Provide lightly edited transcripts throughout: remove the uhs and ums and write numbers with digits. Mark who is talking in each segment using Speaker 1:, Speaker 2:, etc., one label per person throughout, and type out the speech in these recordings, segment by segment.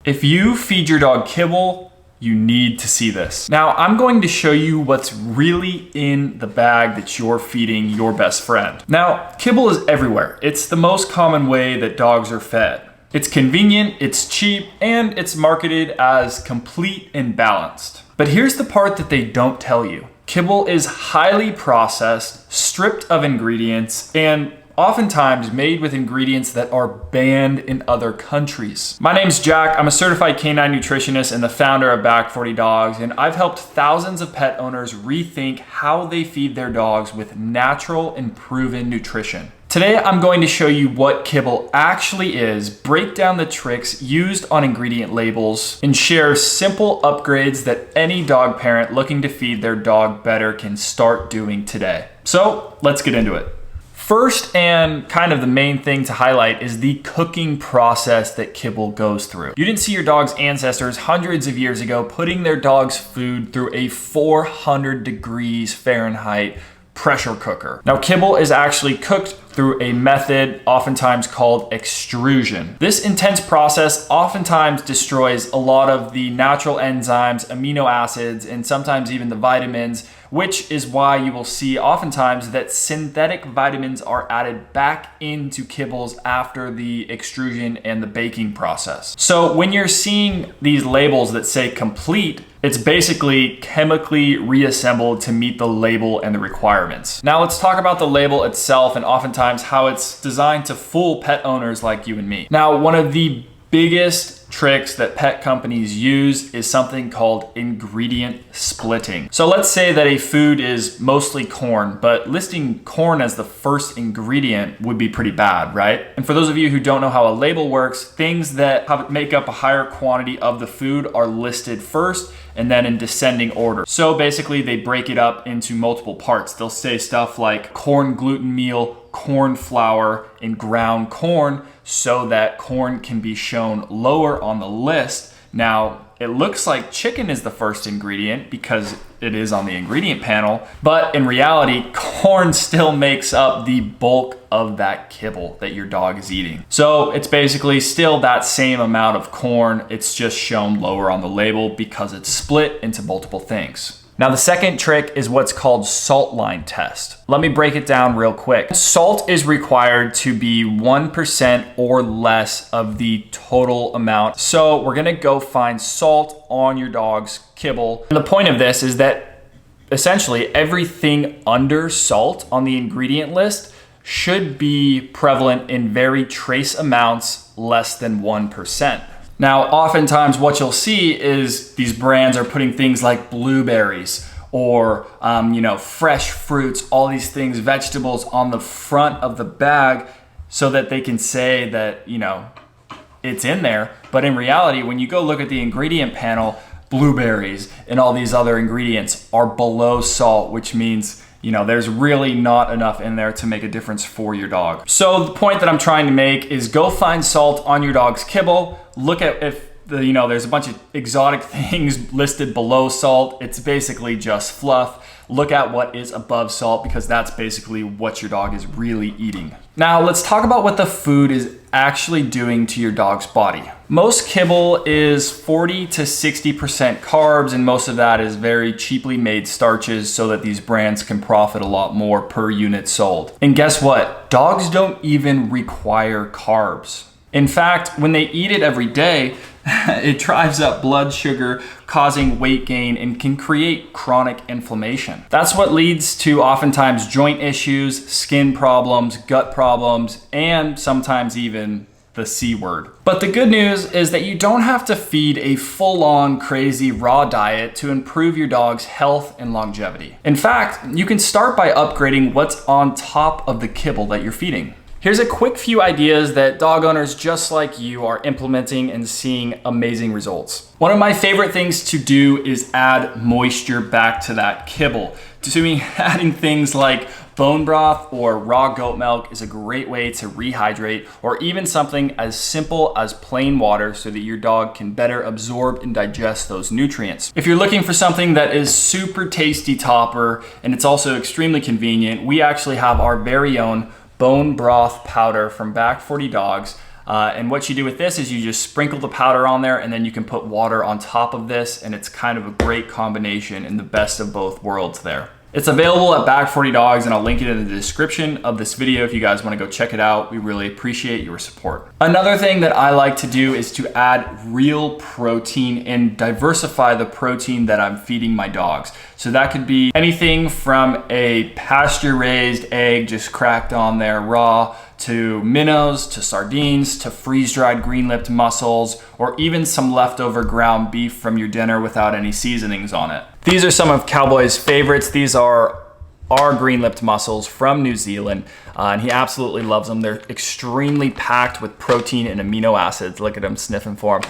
Speaker 1: If you feed your dog kibble, you need to see this. Now, I'm going to show you what's really in the bag that you're feeding your best friend. Now, kibble is everywhere. It's the most common way that dogs are fed. It's convenient, it's cheap, and it's marketed as complete and balanced. But here's the part that they don't tell you. Kibble is highly processed, stripped of ingredients, and oftentimes made with ingredients that are banned in other countries. My name's Jack. I'm a certified canine nutritionist and the founder of Back 40 Dogs, and I've helped thousands of pet owners rethink how they feed their dogs with natural and proven nutrition. Today, I'm going to show you what kibble actually is, break down the tricks used on ingredient labels, and share simple upgrades that any dog parent looking to feed their dog better can start doing today. So let's get into it. First, and kind of the main thing to highlight, is the cooking process that kibble goes through. You didn't see your dog's ancestors hundreds of years ago putting their dog's food through a 400 degrees Fahrenheit pressure cooker. Now, kibble is actually cooked through a method oftentimes called extrusion. This intense process oftentimes destroys a lot of the natural enzymes, amino acids, and sometimes even the vitamins, which is why you will see oftentimes that synthetic vitamins are added back into kibbles after the extrusion and the baking process. So when you're seeing these labels that say complete, it's basically chemically reassembled to meet the label and the requirements. Now let's talk about the label itself and oftentimes how it's designed to fool pet owners like you and me. Now, one of the biggest tricks that pet companies use is something called ingredient splitting. So let's say that a food is mostly corn, but listing corn as the first ingredient would be pretty bad, right? And for those of you who don't know how a label works, things that make up a higher quantity of the food are listed first and then in descending order. So basically they break it up into multiple parts. They'll say stuff like corn gluten meal, corn flour, and ground corn so that corn can be shown lower on the list. Now, it looks like chicken is the first ingredient because it is on the ingredient panel, but in reality, corn still makes up the bulk of that kibble that your dog is eating. So it's basically still that same amount of corn, it's just shown lower on the label because it's split into multiple things. Now, the second trick is what's called salt line test. Let me break it down real quick. Salt is required to be 1% or less of the total amount. So we're gonna go find salt on your dog's kibble. And the point of this is that essentially everything under salt on the ingredient list should be prevalent in very trace amounts less than 1%. Now, oftentimes what you'll see is these brands are putting things like blueberries or, fresh fruits, all these things, vegetables on the front of the bag so that they can say that, it's in there. But in reality, when you go look at the ingredient panel, blueberries and all these other ingredients are below salt, which means there's really not enough in there to make a difference for your dog. So the point that I'm trying to make is go find salt on your dog's kibble. Look at if there's a bunch of exotic things listed below salt. It's basically just fluff. Look at what is above salt because that's basically what your dog is really eating. Now let's talk about what the food is actually doing to your dog's body. Most kibble is 40 to 60% carbs, and most of that is very cheaply made starches so that these brands can profit a lot more per unit sold. And guess what? Dogs don't even require carbs. In fact, when they eat it every day, it drives up blood sugar, causing weight gain and can create chronic inflammation. That's what leads to oftentimes joint issues, skin problems, gut problems, and sometimes even the C word. But the good news is that you don't have to feed a full-on crazy raw diet to improve your dog's health and longevity. In fact, you can start by upgrading what's on top of the kibble that you're feeding. Here's a quick few ideas that dog owners just like you are implementing and seeing amazing results. One of my favorite things to do is add moisture back to that kibble. Adding things like bone broth or raw goat milk is a great way to rehydrate, or even something as simple as plain water so that your dog can better absorb and digest those nutrients. If you're looking for something that is super tasty topper and it's also extremely convenient, we actually have our very own bone broth powder from Back 40 Dogs. And what you do with this is you just sprinkle the powder on there, and then you can put water on top of this, and it's kind of a great combination and the best of both worlds there. It's available at Bag 40 Dogs, and I'll link it in the description of this video if you guys want to go check it out. We really appreciate your support. Another thing that I like to do is to add real protein and diversify the protein that I'm feeding my dogs. So that could be anything from a pasture-raised egg just cracked on there raw, to minnows, to sardines, to freeze-dried green-lipped mussels, or even some leftover ground beef from your dinner without any seasonings on it. These are some of Cowboy's favorites. These are our green-lipped mussels from New Zealand, and he absolutely loves them. They're extremely packed with protein and amino acids. Look at him sniffing for them.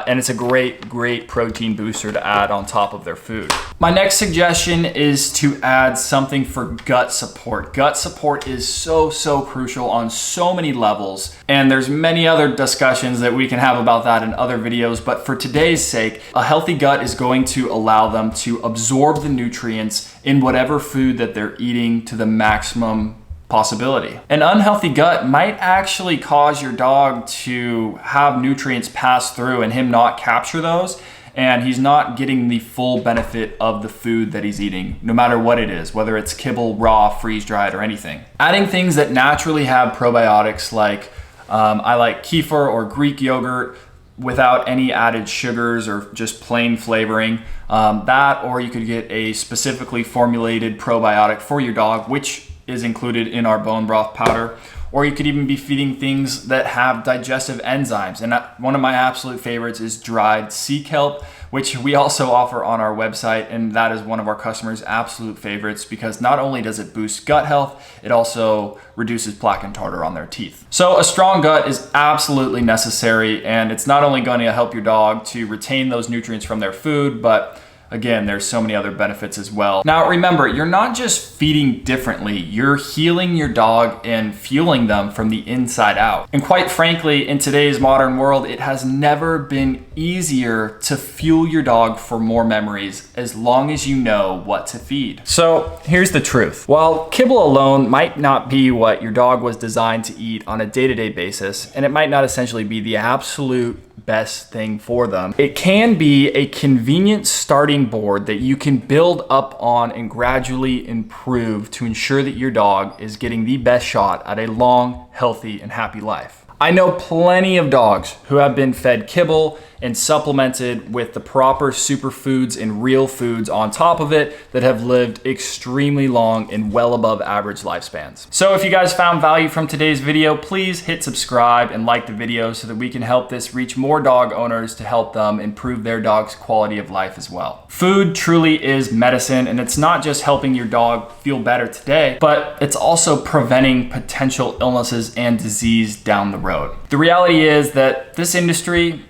Speaker 1: And it's a great protein booster to add on top of their food. My next suggestion is to add something for gut support. Gut support is so crucial on so many levels, and there's many other discussions that we can have about that in other videos, but for today's sake, a healthy gut is going to allow them to absorb the nutrients in whatever food that they're eating to the maximum possibility. An unhealthy gut might actually cause your dog to have nutrients pass through and him not capture those, and he's not getting the full benefit of the food that he's eating, no matter what it is, whether it's kibble, raw, freeze-dried, or anything. Adding things that naturally have probiotics like I like kefir or Greek yogurt without any added sugars or just plain flavoring. That, or you could get a specifically formulated probiotic for your dog, which is included in our bone broth powder. Or you could even be feeding things that have digestive enzymes. And one of my absolute favorites is dried sea kelp, which we also offer on our website. And that is one of our customers' absolute favorites because not only does it boost gut health, it also reduces plaque and tartar on their teeth. So a strong gut is absolutely necessary. And it's not only going to help your dog to retain those nutrients from their food, but again, there's so many other benefits as well. Now remember, you're not just feeding differently, you're healing your dog and fueling them from the inside out. And quite frankly, in today's modern world, it has never been easier to fuel your dog for more memories as long as you know what to feed. So here's the truth. While kibble alone might not be what your dog was designed to eat on a day-to-day basis, and it might not essentially be the absolute best thing for them, it can be a convenient starting board that you can build up on and gradually improve to ensure that your dog is getting the best shot at a long, healthy, and happy life. I know plenty of dogs who have been fed kibble and supplemented with the proper superfoods and real foods on top of it that have lived extremely long and well above average lifespans. So if you guys found value from today's video, please hit subscribe and like the video so that we can help this reach more dog owners to help them improve their dog's quality of life as well. Food truly is medicine, and it's not just helping your dog feel better today, but it's also preventing potential illnesses and disease down the road. The reality is that this industry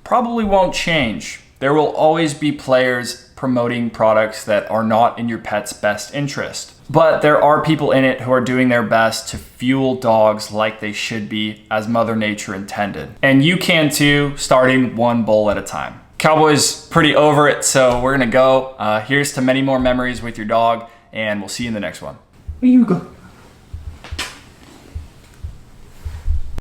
Speaker 1: probably won't change. There will always be players promoting products that are not in your pet's best interest. But there are people in it who are doing their best to fuel dogs like they should be, as Mother Nature intended. And you can too, starting one bowl at a time. Cowboy's pretty over it, so we're gonna go. Here's to many more memories with your dog, and we'll see you in the next one.
Speaker 2: Here you go.